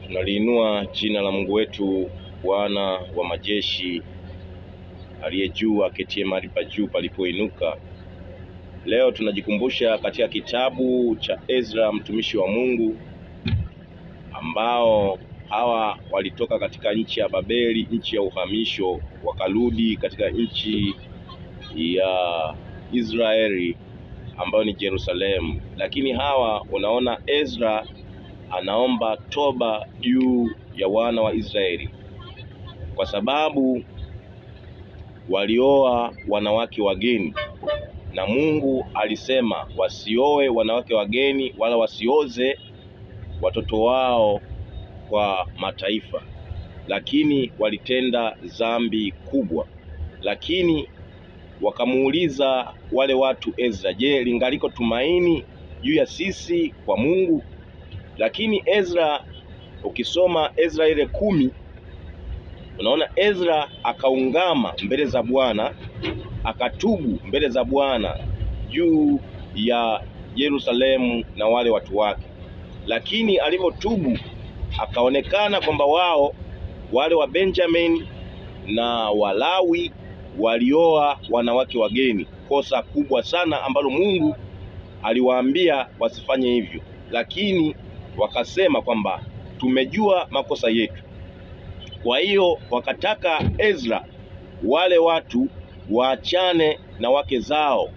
Tunaliinua jina la Mungu wetu, Bwana wa majeshi, aliye juu, aketie mahali pa juu palipoinuka. Leo tunajikumbusha katika kitabu cha Ezra mtumishi wa Mungu, ambao hawa walitoka katika nchi ya Babeli, nchi ya uhamisho, wakarudi katika nchi ya Israeli ambayo ni Yerusalemu. Lakini hawa, unaona, Ezra anaomba toba juu ya wana wa Israeli kwa sababu walioa wanawake wageni, na Mungu alisema wasioe wanawake wageni wala wasioze watoto wao kwa mataifa, lakini walitenda dhambi kubwa. Lakini wakamuuliza wale watu Ezra, je, lingaliko tumaini juu ya sisi kwa Mungu? Lakini Ezra, ukisoma Ezra ile 10, unaona Ezra akaungama mbele za Bwana, akatubu mbele za Bwana juu ya Yerusalemu na wale watu wake. Lakini alivyotubu akaonekana kwamba wale wa Benjamin na Walawi walioa wanawake wageni, kosa kubwa sana ambalo Mungu aliwaambia wasifanye hivyo. Lakini wakasema kwamba tumejua makosa yetu. Kwa hiyo wakataka Ezra wale watu waachane na wake zao.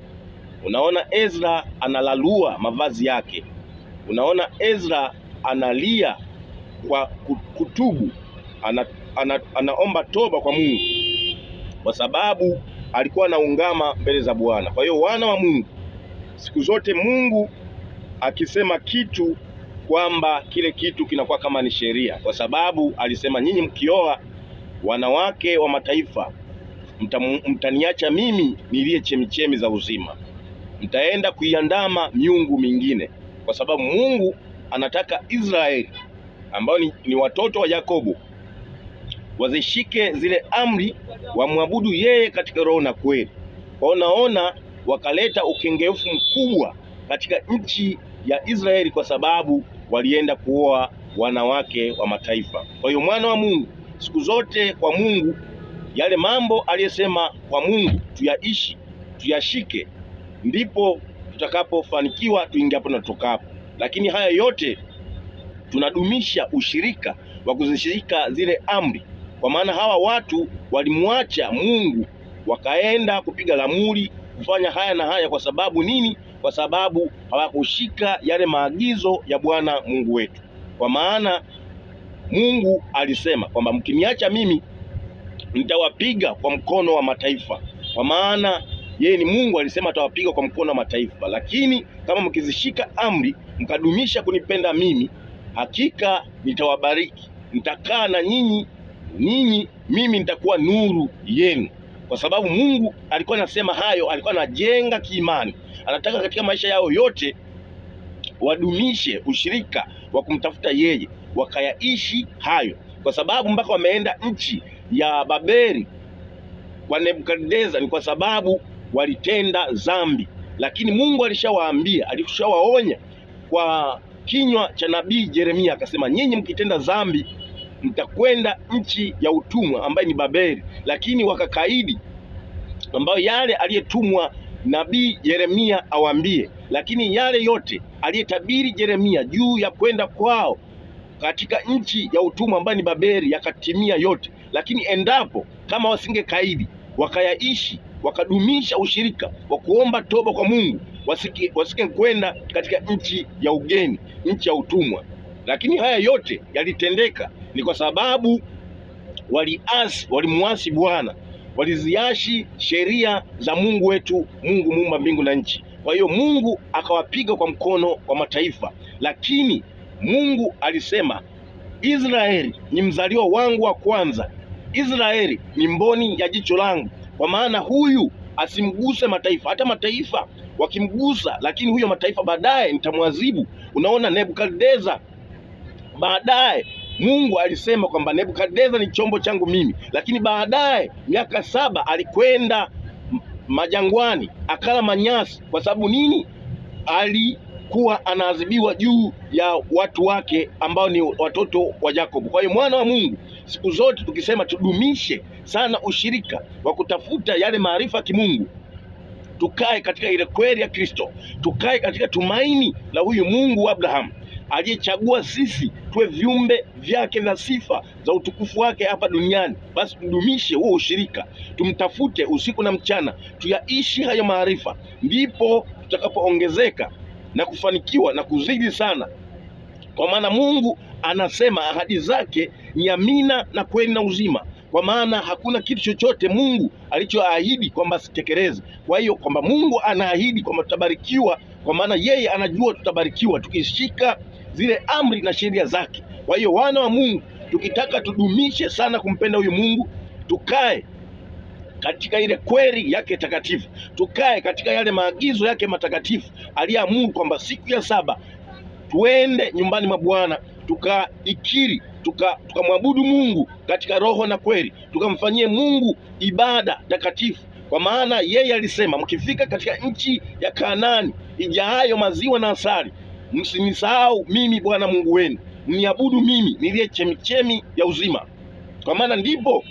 Unaona Ezra analalua mavazi yake, unaona Ezra analia kwa kutubu, anaomba toba kwa Mungu kwa sababu alikuwa anaungama mbele za Bwana. Kwa hiyo wana wa Mungu, siku zote Mungu akisema kitu kwamba kile kitu kinakuwa kama ni sheria, kwa sababu alisema nyinyi mkioa wanawake wa mataifa mtaniacha mimi niliye chemichemi za uzima, mtaenda kuiandama miungu mingine. Kwa sababu Mungu anataka Israeli ambao ni watoto wa Yakobo wazishike zile amri, wamwabudu yeye katika roho na kweli. Kwa naona wakaleta ukengeufu mkubwa katika nchi ya Israeli kwa sababu walienda kuoa wanawake wa mataifa. Kwa hiyo mwana wa Mungu, siku zote kwa Mungu, yale mambo aliyesema kwa Mungu tuyaishi, tuyashike, ndipo tutakapofanikiwa tuingiapo na tutokapo. Lakini haya yote tunadumisha ushirika wa kuzishirika zile amri, kwa maana hawa watu walimwacha Mungu wakaenda kupiga lamuri kufanya haya na haya. Kwa sababu nini? Kwa sababu hawakushika yale maagizo ya Bwana Mungu wetu. Kwa maana Mungu alisema kwamba mkiniacha mimi nitawapiga kwa mkono wa mataifa. Kwa maana yeye ni Mungu, alisema atawapiga kwa mkono wa mataifa. Lakini kama mkizishika amri mkadumisha kunipenda mimi, hakika nitawabariki, nitakaa na nyinyi, mimi nitakuwa nuru yenu. Kwa sababu Mungu alikuwa anasema hayo, alikuwa anajenga kiimani. Anataka katika maisha yao yote wadumishe ushirika wa kumtafuta yeye, wakayaishi hayo. Kwa sababu mpaka wameenda nchi ya Babeli kwa Nebukadneza ni kwa sababu walitenda dhambi. Lakini Mungu alishawaambia, alishawaonya kwa kinywa cha nabii Yeremia, akasema nyinyi mkitenda dhambi mtakwenda nchi ya utumwa ambaye ni Babeli. Lakini wakakaidi ambayo yale aliyetumwa nabii Yeremia awaambie. Lakini yale yote aliyetabiri Yeremia juu ya kwenda kwao katika nchi ya utumwa ambayo ni Babeli yakatimia yote. Lakini endapo kama wasingekaidi wakayaishi, wakadumisha ushirika wa kuomba toba kwa Mungu, wasike kwenda katika nchi ya ugeni, nchi ya utumwa. Lakini haya yote yalitendeka ni kwa sababu walimuasi Bwana, waliziashi sheria za Mungu wetu, Mungu muumba mbingu na nchi. Kwa hiyo Mungu akawapiga kwa mkono wa mataifa. Lakini Mungu alisema Israeli ni mzaliwa wangu wa kwanza, Israeli ni mboni ya jicho langu. Kwa maana huyu asimguse mataifa, hata mataifa wakimgusa, lakini huyo mataifa baadaye nitamwadhibu. Unaona Nebukadneza, baadaye Mungu alisema kwamba Nebukadneza ni chombo changu mimi. Lakini baadaye miaka 7 alikwenda majangwani akala manyasi. Kwa sababu nini? kuwa anaadhibiwa juu ya watu wake ambao ni watoto wa Yakobo. Kwa hiyo mwana wa Mungu, siku zote tukisema tudumishe sana ushirika wa kutafuta yale maarifa ya kimungu, tukae katika ile kweli ya Kristo, tukae katika tumaini la huyu Mungu wa Abrahamu aliyechagua sisi tuwe viumbe vyake vya sifa za utukufu wake hapa duniani. Basi tudumishe huo ushirika, tumtafute usiku na mchana, tuyaishi hayo maarifa, ndipo tutakapoongezeka na kufanikiwa na kuzidi sana. Kwa maana Mungu anasema ahadi zake ni amina na kweli na uzima. Kwa maana hakuna kitu chochote Mungu alichoahidi kwamba asitekeleze. Kwa hiyo kwamba Mungu anaahidi kwamba tutabarikiwa, kwa maana yeye anajua tutabarikiwa tukishika zile amri na sheria zake. Kwa hiyo wana wa Mungu, tukitaka tudumishe sana kumpenda huyu Mungu, tukae katika ile kweli yake takatifu, tukae katika yale maagizo yake matakatifu. Aliamuru kwamba siku ya saba tuende nyumbani mwa Bwana, tukaikiri, tukamwabudu Mungu katika roho na kweli, tukamfanyie Mungu ibada takatifu. Kwa maana yeye alisema, mkifika katika nchi ya Kanaani ijaayo maziwa na asali, msinisahau mimi Bwana Mungu wenu, mniabudu mimi niliye chemichemi ya uzima. Kwa maana ndipo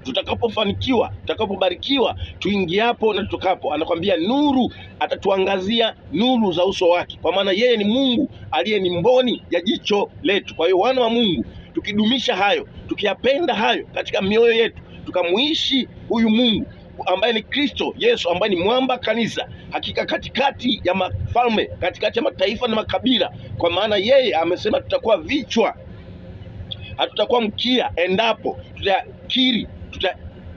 tutakapofanikiwa, tutakapobarikiwa, tuingiapo na tutokapo. Anakwambia nuru, atatuangazia nuru za uso wake, kwa maana yeye ni Mungu aliye ni mboni ya jicho letu. Kwa hiyo wana wa Mungu, tukidumisha hayo, tukiyapenda hayo katika mioyo yetu, tukamuishi huyu Mungu ambaye ni Kristo Yesu, ambaye ni mwamba kanisa, hakika katikati ya mafalme, katikati ya mataifa na makabila, kwa maana yeye amesema tutakuwa vichwa, hatutakuwa mkia, endapo tutakiri,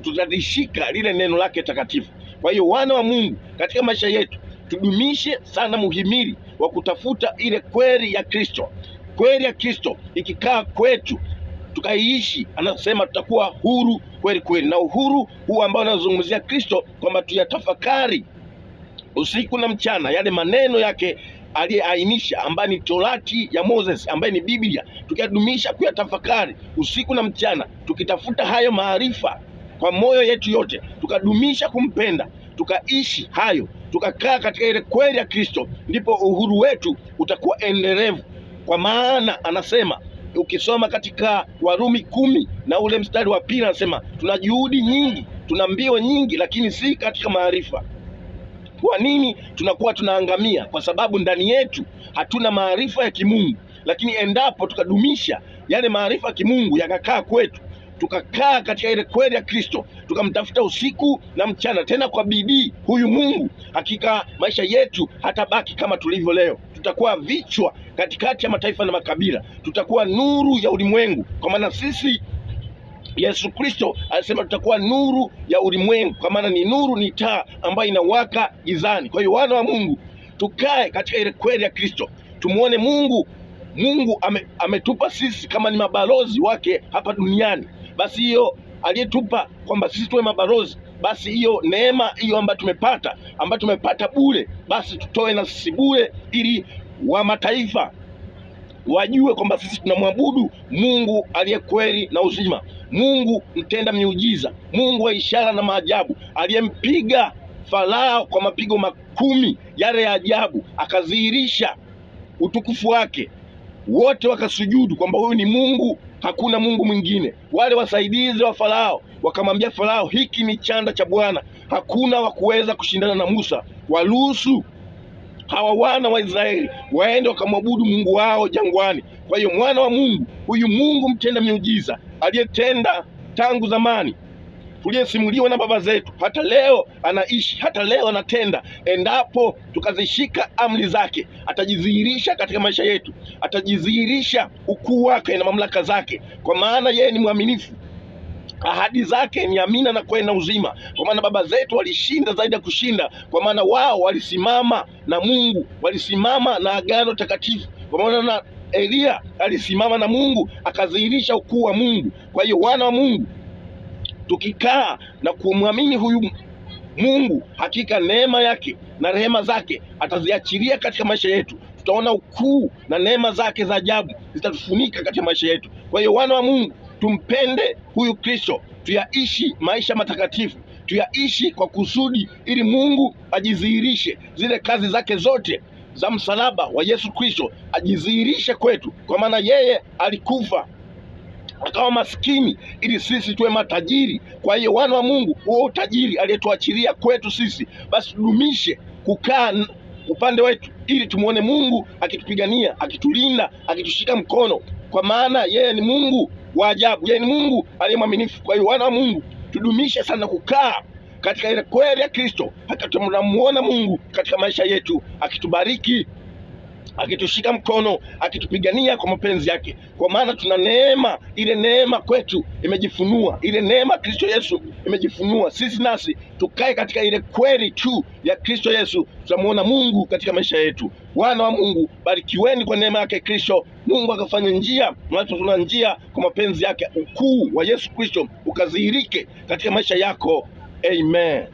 tutalishika lile neno lake takatifu. Kwa hiyo wana wa Mungu, katika maisha yetu tudumishe sana muhimili wa kutafuta ile kweli ya Kristo. Kweli ya Kristo ikikaa kwetu, tukaiishi, anasema tutakuwa huru kweli kweli. Na uhuru huu ambao anazungumzia Kristo, kwamba tuyatafakari usiku na mchana yale maneno yake aliyeainisha, ambaye ni Torati ya Moses, ambaye ni Biblia, tukiadumisha kuyatafakari usiku na mchana, tukitafuta hayo maarifa kwa moyo yetu yote, tukadumisha kumpenda, tukaishi hayo, tukakaa katika ile kweli ya Kristo, ndipo uhuru wetu utakuwa endelevu. Kwa maana anasema, ukisoma katika Warumi 10 na ule mstari wa 2, anasema tuna juhudi nyingi, tuna mbio nyingi, lakini si katika maarifa. Kwa nini tunakuwa tunaangamia? Kwa sababu ndani yetu hatuna maarifa ya kimungu. Lakini endapo tukadumisha yale maarifa ya kimungu yakakaa kwetu, tukakaa katika ile kweli ya Kristo, tukamtafuta usiku na mchana, tena kwa bidii huyu Mungu, hakika maisha yetu hatabaki kama tulivyo leo. Tutakuwa vichwa katikati ya mataifa na makabila, tutakuwa nuru ya ulimwengu, kwa maana sisi, Yesu Kristo alisema tutakuwa nuru ya ulimwengu, kwa maana ni nuru, ni taa ambayo inawaka gizani. Kwa hiyo wana wa Mungu, tukae katika ile kweli ya Kristo, tumuone Mungu. Mungu ametupa sisi kama ni mabalozi wake hapa duniani. Basi hiyo aliyetupa kwamba sisi tuwe mabalozi, basi hiyo neema hiyo ambayo tumepata bure, basi tutoe na sisi bure, ili wa mataifa wajue kwamba sisi tunamwabudu Mungu aliye kweli na uzima, Mungu mtenda miujiza, Mungu wa ishara na maajabu, aliyempiga Farao kwa mapigo 10 yale ya ajabu, akadhihirisha utukufu wake, wote wakasujudu kwamba huyu ni Mungu, hakuna Mungu mwingine. Wale wasaidizi wa Farao wakamwambia Farao, hiki ni chanda cha Bwana, hakuna wa kuweza kushindana na Musa, waruhusu hawa wana wa Israeli waende wakamwabudu Mungu wao jangwani. Kwa hiyo mwana wa Mungu, huyu Mungu mtenda miujiza, aliyetenda tangu zamani, tuliyesimuliwa na baba zetu, hata leo anaishi, hata leo anatenda. Endapo tukazishika amri zake, atajidhihirisha katika maisha yetu, atajidhihirisha ukuu wake na mamlaka zake, kwa maana yeye ni mwaminifu. Ahadi zake ni amina na kweli na uzima. Kwa maana baba zetu walishinda zaidi ya kushinda, kwa maana wao walisimama na Mungu, walisimama na agano takatifu. Kwa maana na Elia alisimama na Mungu, akadhihirisha ukuu wa Mungu. Kwa hiyo wana wa Mungu, tukikaa na kumwamini huyu Mungu, hakika neema yake na rehema zake ataziachilia katika maisha yetu. Tutaona ukuu na neema zake za ajabu zitatufunika katika maisha yetu. Kwa hiyo wana wa Mungu, tumpende huyu Kristo, tuyaishi maisha matakatifu, tuyaishi kwa kusudi, ili Mungu ajidhihirishe, zile kazi zake zote za msalaba wa Yesu Kristo ajidhihirishe kwetu, kwa maana yeye alikufa akawa maskini ili sisi tuwe matajiri. Kwa hiyo wana wa Mungu, huo utajiri aliyetuachilia kwetu sisi, basi tudumishe kukaa upande wetu, ili tumuone Mungu akitupigania, akitulinda, akitushika mkono, kwa maana yeye ni Mungu wa ajabu, yeye ni Mungu aliye mwaminifu. Kwa hiyo wana wa Mungu, tudumishe sana kukaa katika ile kweli ya Kristo, tunamuona Mungu katika maisha yetu akitubariki, akitushika mkono, akitupigania kwa mapenzi yake, kwa maana tuna neema. Ile neema kwetu imejifunua, ile neema Kristo Yesu imejifunua. Sisi nasi tukae katika ile kweli tu ya Kristo Yesu, tutamuona Mungu katika maisha yetu. Wana wa Mungu, barikiweni kwa neema yake Kristo. Mungu akafanya njia, na tuna njia kwa mapenzi yake. Ukuu wa Yesu Kristo ukadhihirike katika maisha yako. Amen.